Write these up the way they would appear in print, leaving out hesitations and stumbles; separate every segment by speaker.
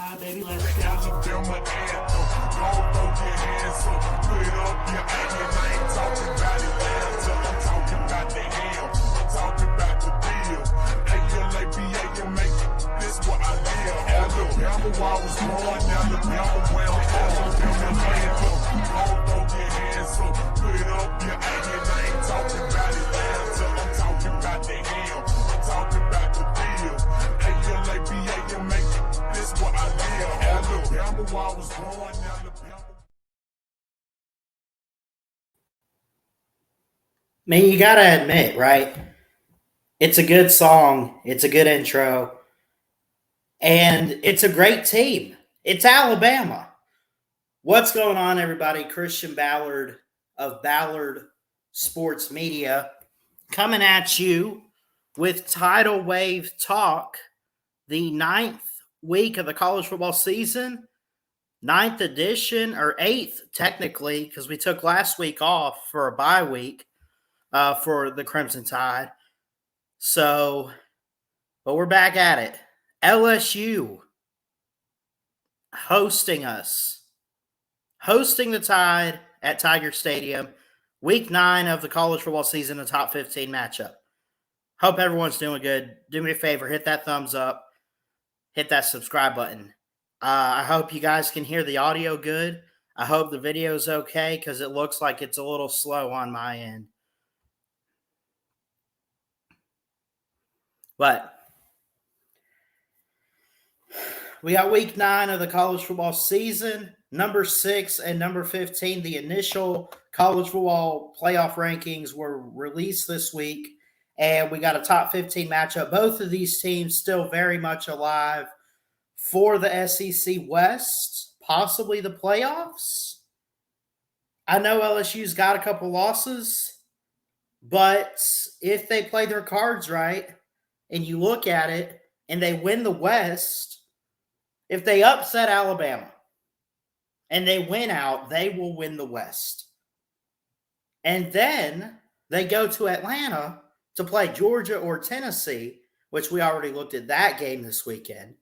Speaker 1: Baby, let's go. Alabama anthem. Don't throw your hands up. Put up your onion. I ain't talking about Atlanta. I'm talking about the ham. I'm talking about the deal. A-L-A-B-A-M-A. This what I live. Alabama where I was born. Alabama where I'm from. Alabama anthem. Don't throw your hands up. Put up your onion. I ain't talking about Atlanta. I'm talking about the ham. I'm talking about the deal. A-L-A-B-A-M-A. This what I live. Alabama where I was born. Alabama.
Speaker 2: I mean, you got to admit, right? It's a good song. It's a good intro. And it's a great team. It's Alabama. What's going on, everybody? Christian Ballard of Ballard Sports Media coming at you with Tidal Wave Talk, the 9th week of the college football season, 9th edition, or 8th technically, because we took last week off for a bye week for the Crimson Tide. So, but we're back at it. LSU hosting us, hosting the Tide at Tiger Stadium, week 9 of the college football season, the top 15 matchup. Hope everyone's doing good. Do me a favor, hit that thumbs up, hit that subscribe button. I hope you guys can hear the audio good. I hope the video's okay because it looks like it's a little slow on my end. But we got week 9 of the college football season, number 6 and number 15. The initial college football playoff rankings were released this week, and we got a top 15 matchup. Both of these teams still very much alive for the SEC West, possibly the playoffs. I know LSU's got a couple losses, but if they play their cards right and you look at it and they win the West, if they upset Alabama and they win out, they will win the West. And then they go to Atlanta to play Georgia or Tennessee, which we already looked at that game this weekend.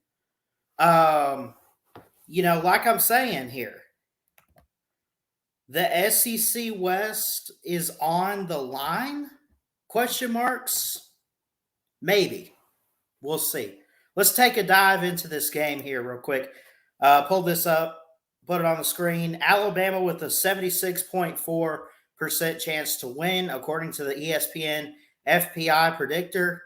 Speaker 2: Like I'm saying here, the SEC West is on the line? Question marks? Maybe. We'll see. Let's take a dive into this game here real quick. Pull this up, put it on the screen. Alabama with a 76.4% chance to win, according to the ESPN FPI predictor,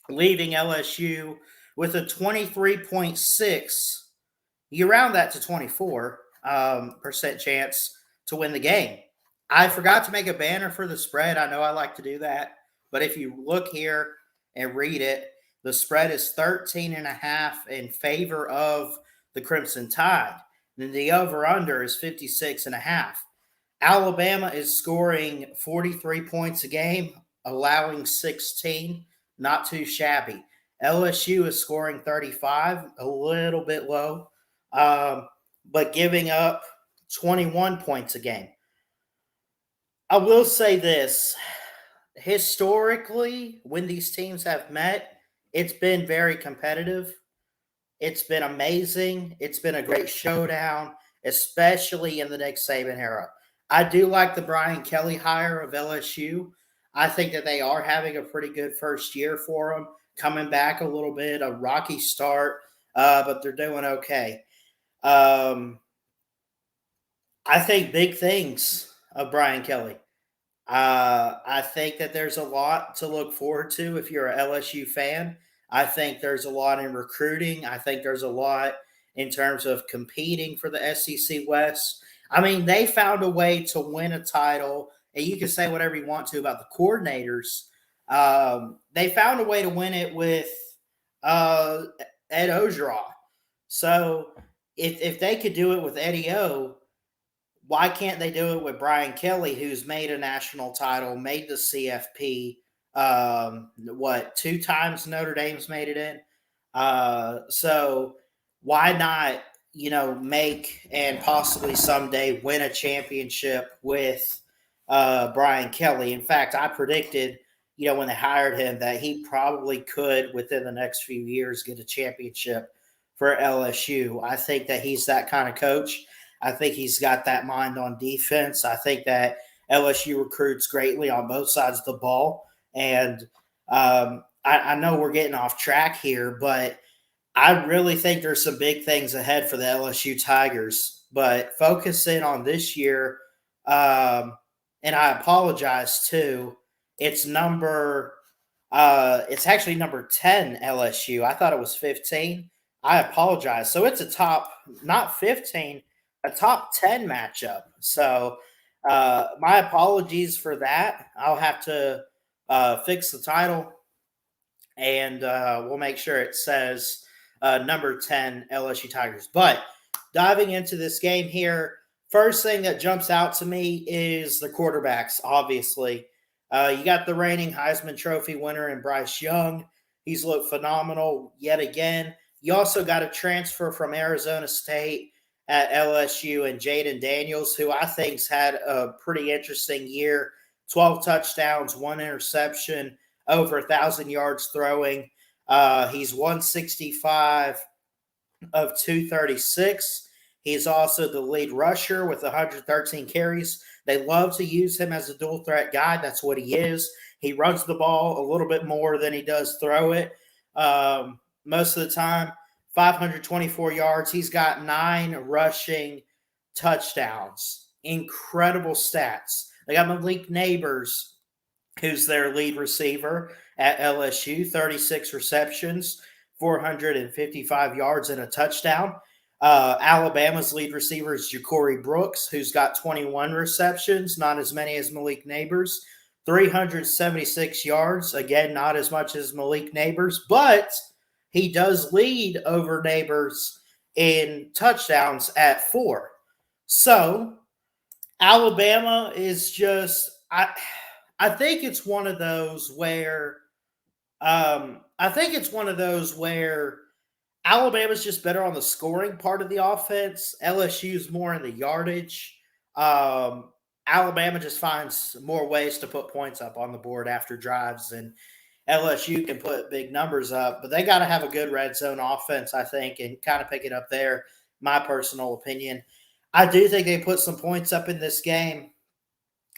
Speaker 2: leaving LSU with a 23.6. You round that to 24 percent chance to win the game. I forgot to make a banner for the spread. I know I like to do that, but if you look here and read it, the spread is 13.5 in favor of the Crimson Tide. Then the over-under is 56.5. Alabama is scoring 43 points a game, allowing 16. Not too shabby. LSU is scoring 35, a little bit low, but giving up 21 points a game. I will say this. Historically, when these teams have met, it's been very competitive. It's been amazing. It's been a great showdown, especially in the Nick Saban era. I do like the Brian Kelly hire of LSU. I think that they are having a pretty good first year for them, coming back a little bit, a rocky start, but they're doing okay. I think big things of Brian Kelly. I think that there's a lot to look forward to if you're an LSU fan. I think there's a lot in recruiting. I think there's a lot in terms of competing for the SEC West. I mean, they found a way to win a title, and you can say whatever you want to about the coordinators. They found a way to win it with Ed Ogeron. So if they could do it with Eddie O, why can't they do it with Brian Kelly, who's made a national title, made the CFP? 2 times Notre Dame's made it in. So why not, make and possibly someday win a championship with Brian Kelly? In fact, I predicted, when they hired him that he probably could, within the next few years, get a championship for LSU. I think that he's that kind of coach. I think he's got that mind on defense. I think that LSU recruits greatly on both sides of the ball. And I know we're getting off track here, but I really think there's some big things ahead for the LSU Tigers. But focusing on this year, and I apologize too. It's number it's actually number 10 LSU. I thought it was 15. I apologize. So it's a top, not 15, a top 10 matchup. So my apologies for that. I'll have to fix the title and we'll make sure it says number 10 LSU Tigers. But diving into this game here, first thing that jumps out to me is the quarterbacks, obviously. You got the reigning Heisman Trophy winner in Bryce Young. He's looked phenomenal yet again. You also got a transfer from Arizona State at LSU and Jaden Daniels, who I think's had a pretty interesting year. 12 touchdowns, 1 interception, over 1,000 yards throwing. He's 165 of 236. He's also the lead rusher with 113 carries. They love to use him as a dual threat guy. That's what he is. He runs the ball a little bit more than he does throw it. Most of the time, 524 yards. He's got 9 rushing touchdowns. Incredible stats. They got Malik Neighbors, who's their lead receiver at LSU, 36 receptions, 455 yards and a touchdown. Alabama's lead receiver is Ja'Cory Brooks, who's got 21 receptions, not as many as Malik Neighbors, 376 yards. Again, not as much as Malik Neighbors, but he does lead over Neighbors in touchdowns at 4. So Alabama is just I think it's one of those where Alabama's just better on the scoring part of the offense. LSU's more in the yardage. Alabama just finds more ways to put points up on the board after drives, and LSU can put big numbers up, but they got to have a good red zone offense, I think, and kind of pick it up there, my personal opinion. I do think they put some points up in this game.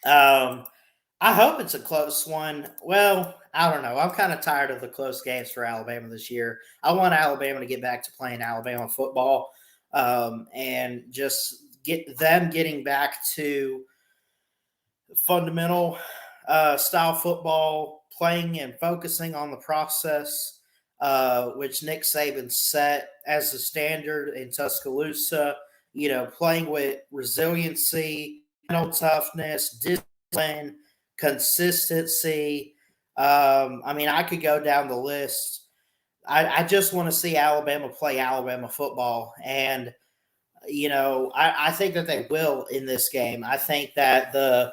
Speaker 2: I hope it's a close one. Well, I don't know. I'm kind of tired of the close games for Alabama this year. I want Alabama to get back to playing Alabama football and just getting back to fundamental style football, playing and focusing on the process, which Nick Saban set as the standard in Tuscaloosa. You know, playing with resiliency, mental toughness, discipline, consistency. I mean, I could go down the list. I just want to see Alabama play Alabama football. And, you know, I think that they will in this game. I think that the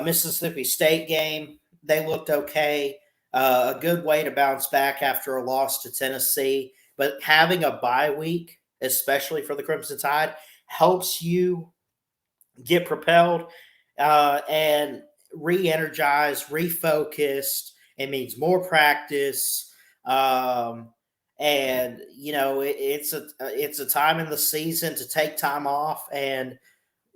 Speaker 2: Mississippi State game, they looked okay. A good way to bounce back after a loss to Tennessee. But having a bye week, especially for the Crimson Tide, helps you get propelled and re-energized, refocused. It means more practice. And, you know, it's a time in the season to take time off and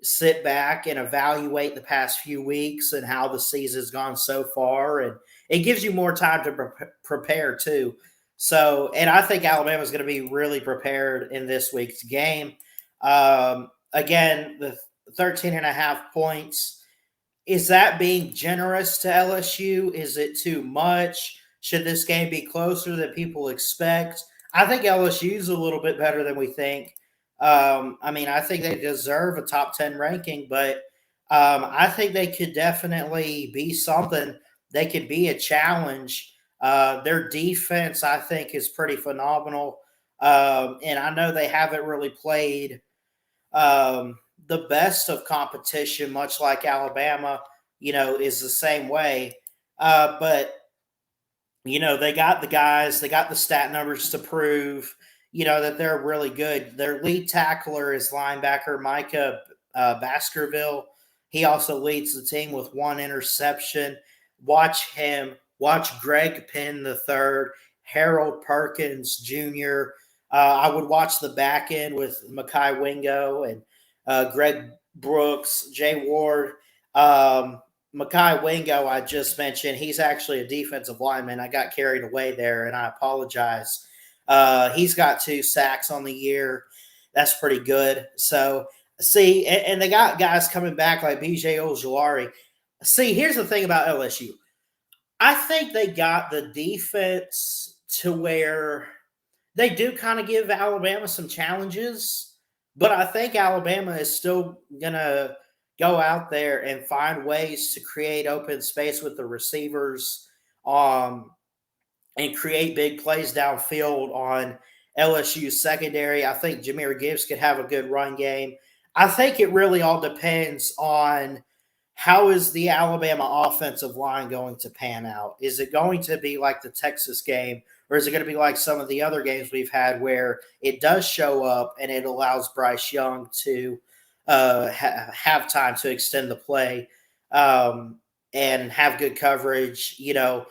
Speaker 2: sit back and evaluate the past few weeks and how the season's gone so far. And it gives you more time to prepare too. So, and I think Alabama's going to be really prepared in this week's game. Again, the 13.5 points. Is that being generous to LSU? Is it too much? Should this game be closer than people expect? I think LSU's a little bit better than we think. I mean, I think they deserve a top 10 ranking, but I think they could definitely be something. They could be a challenge. Their defense, I think, is pretty phenomenal. And I know they haven't really played the best of competition, much like Alabama, you know, is the same way. But, you know, they got the guys, they got the stat numbers to prove, you know, that they're really good. Their lead tackler is linebacker Micah Baskerville. He also leads the team with 1 interception. Watch him. Watch Greg Penn III, Harold Perkins Jr., I would watch the back end with Makai Wingo and Greg Brooks, Jay Ward. Um, Makai Wingo, I just mentioned, he's actually a defensive lineman. I got carried away there, and I apologize. He's got 2 sacks on the year. That's pretty good. So, see, and they got guys coming back like BJ Ojulari. See, here's the thing about LSU. I think they got the defense to where they do kind of give Alabama some challenges, but I think Alabama is still going to go out there and find ways to create open space with the receivers um, and create big plays downfield on LSU's secondary. I think Jahmyr Gibbs could have a good run game. I think it really all depends on how is the Alabama offensive line going to pan out? Is it going to be like the Texas game, or is it going to be like some of the other games we've had where it does show up and it allows Bryce Young to have time to extend the play and have good coverage? You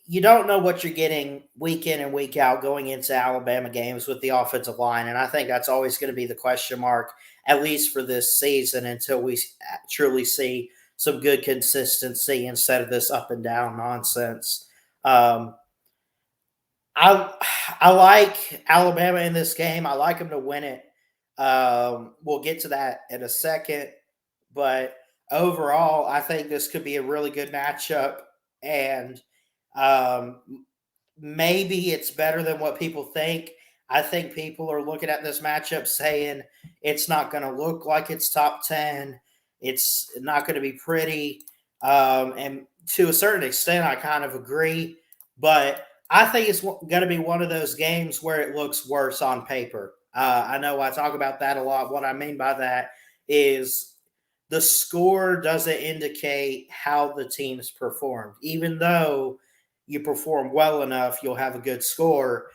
Speaker 2: you don't know what you're getting week in and week out going into Alabama games with the offensive line, and I think that's always going to be the question mark, at least for this season, until we truly see some good consistency instead of this up and down nonsense. Um, I I like Alabama in this game. I like them to win it. We'll get to that in a second, but overall, I think this could be a really good matchup, and um, maybe it's better than what people think. I think people are looking at this matchup saying it's not going to look like it's top 10. It's not going to be pretty. And to a certain extent, I kind of agree. But I think it's going to be one of those games where it looks worse on paper. I know I talk about that a lot. What I mean by that is the score doesn't indicate how the teams performed, even though you perform well enough, you'll have a good score.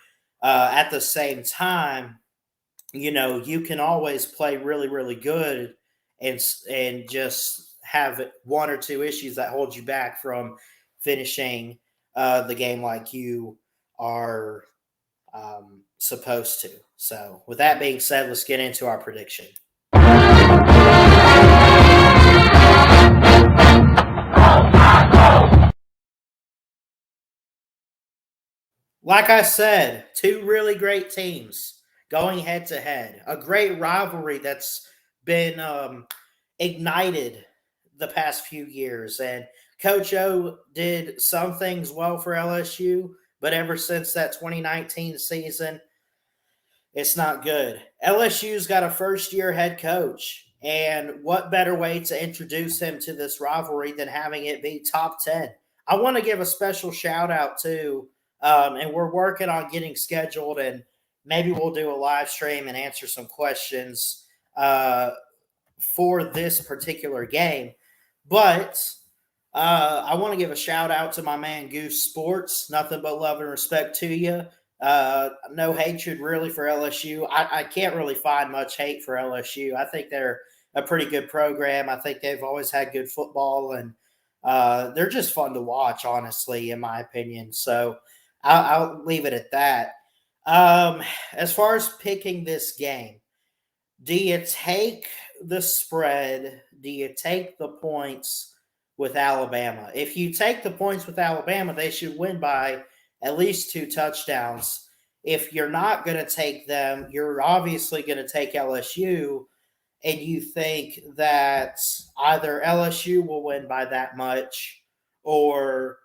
Speaker 2: At the same time, you can always play really, really good and just have one or two issues that hold you back from finishing the game like you are supposed to. So, with that being said, let's get into our prediction. Like I said, two really great teams going head to head. A great rivalry that's been ignited the past few years. And Coach O did some things well for LSU, but ever since that 2019 season, it's not good. LSU's got a first year head coach. And what better way to introduce him to this rivalry than having it be top 10? I want to give a special shout out to, and we're working on getting scheduled, and maybe we'll do a live stream and answer some questions for this particular game. But I want to give a shout out to my man Goose Sports. Nothing but love and respect to you. No hatred really for LSU. I can't really find much hate for LSU. I think they're a pretty good program. I think they've always had good football, and they're just fun to watch, honestly, in my opinion. So I'll leave it at that. As far as picking this game, do you take the spread? Do you take the points with Alabama? If you take the points with Alabama, they should win by at least 2 touchdowns. If you're not going to take them, you're obviously going to take LSU, and you think that either LSU will win by that much or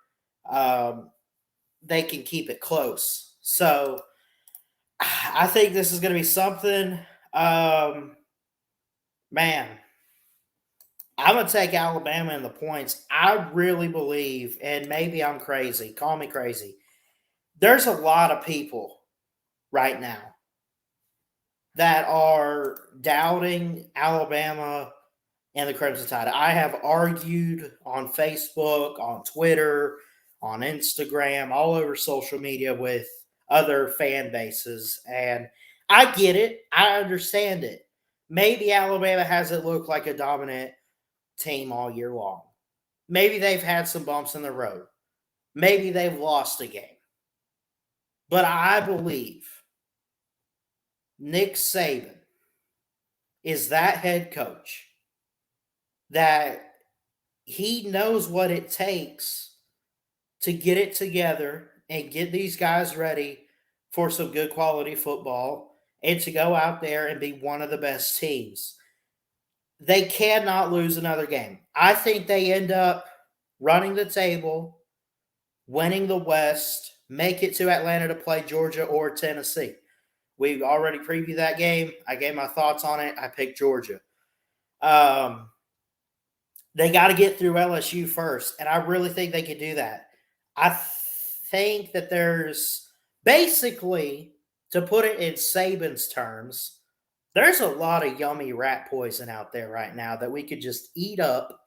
Speaker 2: they can keep it close. So I think this is going to be something. Man, I'm going to take Alabama in the points. I really believe, and maybe I'm crazy, call me crazy. There's a lot of people right now that are doubting Alabama and the Crimson Tide. I have argued on Facebook, on Twitter, on Instagram, all over social media with other fan bases. And I get it. I understand it. Maybe Alabama hasn't looked like a dominant team all year long. Maybe they've had some bumps in the road. Maybe they've lost a game. But I believe Nick Saban is that head coach that he knows what it takes to get it together and get these guys ready for some good quality football and to go out there and be one of the best teams. They cannot lose another game. I think they end up running the table, winning the West, make it to Atlanta to play Georgia or Tennessee. We already previewed that game. I gave my thoughts on it. I picked Georgia. They got to get through LSU first, and I really think they can do that. I think that there's basically, to put it in Saban's terms, there's a lot of yummy rat poison out there right now that we could just eat up,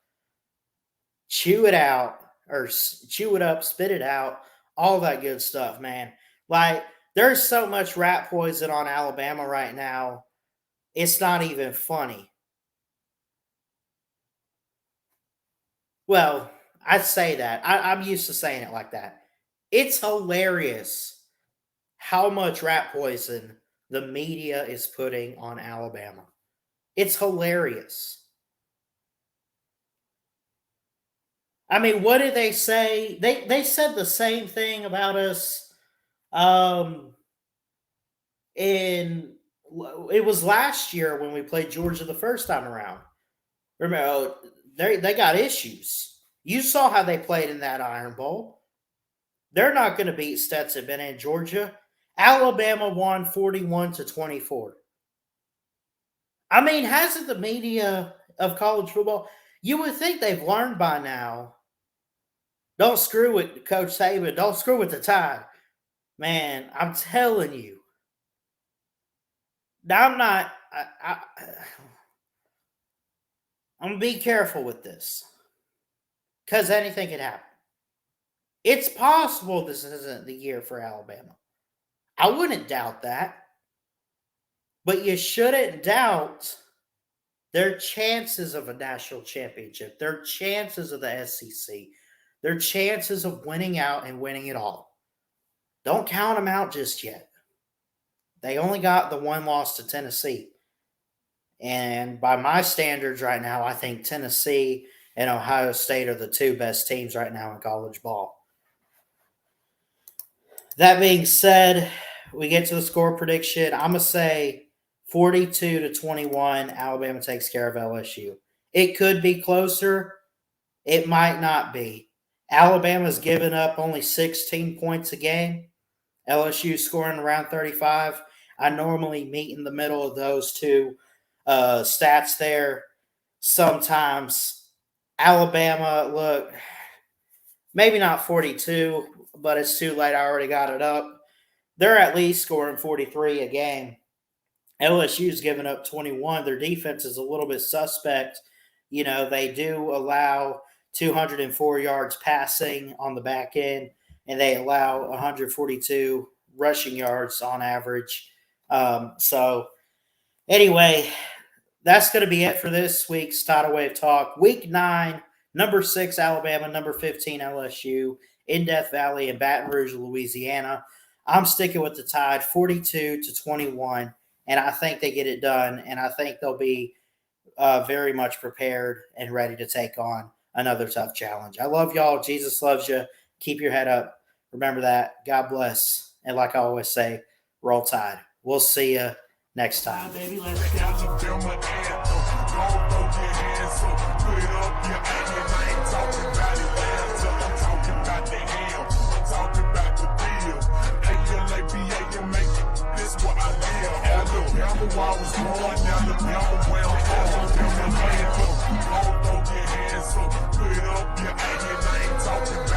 Speaker 2: chew it out, or chew it up, spit it out, all that good stuff, man. Like, there's so much rat poison on Alabama right now, it's not even funny. Well, I say that. I'm used to saying it like that. It's hilarious how much rat poison the media is putting on Alabama. It's hilarious. I mean, what did they say? They said the same thing about us in it was last year when we played Georgia the first time around. Remember, they got issues. You saw how they played in that Iron Bowl. They're not going to beat Stetson Bennett in Georgia. Alabama won 41-24. I mean, hasn't the media of college football? You would think they've learned by now. Don't screw with Coach Saban. Don't screw with the Tide. Man, I'm telling you. Now, I'm not. I'm going to be careful with this. Because anything could happen. It's possible this isn't the year for Alabama. I wouldn't doubt that. But you shouldn't doubt their chances of a national championship, their chances of the SEC, their chances of winning out and winning it all. Don't count them out just yet. They only got the one loss to Tennessee. And by my standards right now, I think Tennessee and Ohio State are the two best teams right now in college ball. That being said, we get to the score prediction. I'm going to say 42-21, Alabama takes care of LSU. It could be closer. It might not be. Alabama's given up only 16 points a game. LSU scoring around 35. I normally meet in the middle of those two stats there. Sometimes Alabama, look, maybe not 42, but it's too late. I already got it up. They're at least scoring 43 a game. LSU's given up 21. Their defense is a little bit suspect. You know, they do allow 204 yards passing on the back end, and they allow 142 rushing yards on average. So, anyway, that's going to be it for this week's Tidal Wave Talk. Week 9, number 6, Alabama, number 15, LSU, in Death Valley in Baton Rouge, Louisiana. I'm sticking with the Tide, 42-21, and I think they get it done, and I think they'll be very much prepared and ready to take on another tough challenge. I love y'all. Jesus loves you. Keep your head up. Remember that. God bless. And like I always say, roll Tide. We'll see you next time.
Speaker 1: Baby, let's go. Alabama anthem. Don't throw your hands up. Put up your onion. I ain't talking about Atlanta. I'm talking about the ham. I'm talking about the deal. A-L-A-B-A can make it. This what I live. Alabama while I was born. Alabama where I'm from. Alabama anthem. Don't throw your hands up. Put up your onion. I ain't talking about